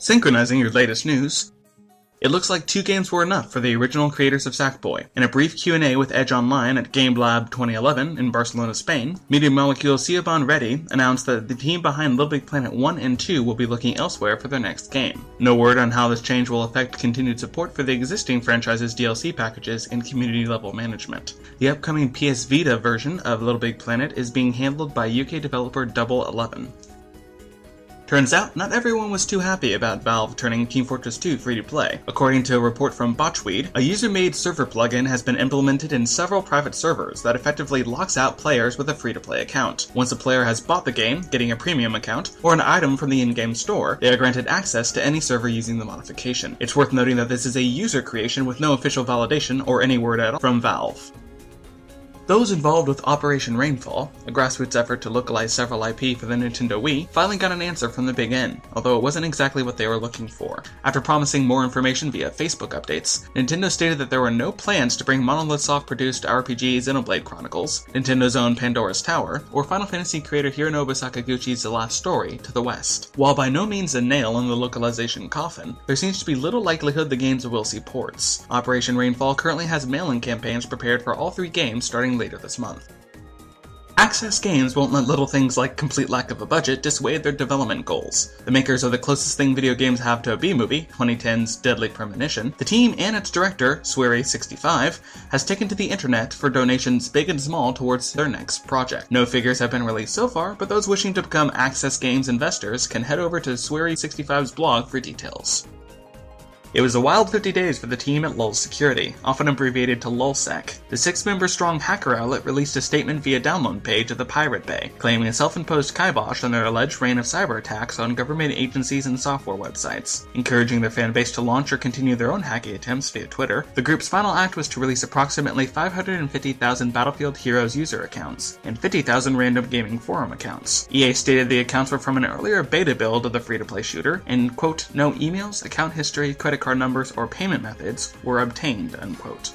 Synchronizing your latest news, it looks like 2 games were enough for the original creators of Sackboy. In a brief Q&A with Edge Online at Game Lab 2011 in Barcelona, Spain, Media Molecule Siobhan Reddy announced that the team behind Little Big Planet 1 and 2 will be looking elsewhere for their next game. No word on how this change will affect continued support for the existing franchise's DLC packages and community-level management. The upcoming PS Vita version of Little Big Planet is being handled by UK developer Double 11. Turns out, not everyone was too happy about Valve turning Team Fortress 2 free-to-play. According to a report from Botchweed, a user-made server plugin has been implemented in several private servers that effectively locks out players with a free-to-play account. Once a player has bought the game, getting a premium account, or an item from the in-game store, they are granted access to any server using the modification. It's worth noting that this is a user creation with no official validation or any word at all from Valve. Those involved with Operation Rainfall, a grassroots effort to localize several IP for the Nintendo Wii, finally got an answer from the Big N, although it wasn't exactly what they were looking for. After promising more information via Facebook updates, Nintendo stated that there were no plans to bring Monolith Soft-produced RPG Xenoblade Chronicles, Nintendo's own Pandora's Tower, or Final Fantasy creator Hironobu Sakaguchi's The Last Story to the West. While by no means a nail in the localization coffin, there seems to be little likelihood the games will see ports. Operation Rainfall currently has mail-in campaigns prepared for all 3 games starting later this month. Access Games won't let little things like complete lack of a budget dissuade their development goals. The makers of the closest thing video games have to a B-movie, 2010's Deadly Premonition, the team and its director, Swery65, has taken to the internet for donations big and small towards their next project. No figures have been released so far, but those wishing to become Access Games investors can head over to Swery65's blog for details. It was a wild 50 days for the team at Lul Security, often abbreviated to LulSec. The 6-member-strong hacker outlet released a statement via download page of the Pirate Bay, claiming a self-imposed kibosh on their alleged reign of cyber attacks on government agencies and software websites. Encouraging their fanbase to launch or continue their own hacking attempts via Twitter, the group's final act was to release approximately 550,000 Battlefield Heroes user accounts, and 50,000 random gaming forum accounts. EA stated the accounts were from an earlier beta build of the free-to-play shooter, and, quote, no emails, account history, credit card numbers, or payment methods were obtained, unquote.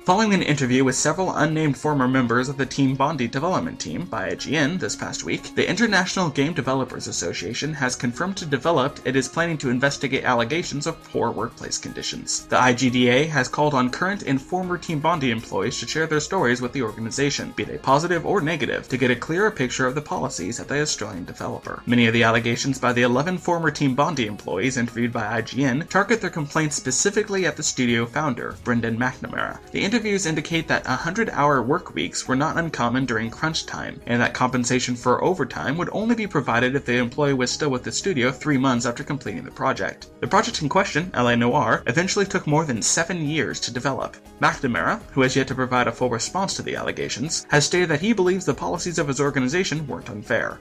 Following an interview with several unnamed former members of the Team Bondi development team by IGN this past week, the International Game Developers Association has confirmed to Developed it is planning to investigate allegations of poor workplace conditions. The IGDA has called on current and former Team Bondi employees to share their stories with the organization, be they positive or negative, to get a clearer picture of the policies at the Australian developer. Many of the allegations by the 11 former Team Bondi employees interviewed by IGN target their complaints specifically at the studio founder, Brendan McNamara. The interviews indicate that 100-hour work weeks were not uncommon during crunch time, and that compensation for overtime would only be provided if the employee was still with the studio 3 months after completing the project. The project in question, LA Noire, eventually took more than 7 years to develop. McNamara, who has yet to provide a full response to the allegations, has stated that he believes the policies of his organization weren't unfair.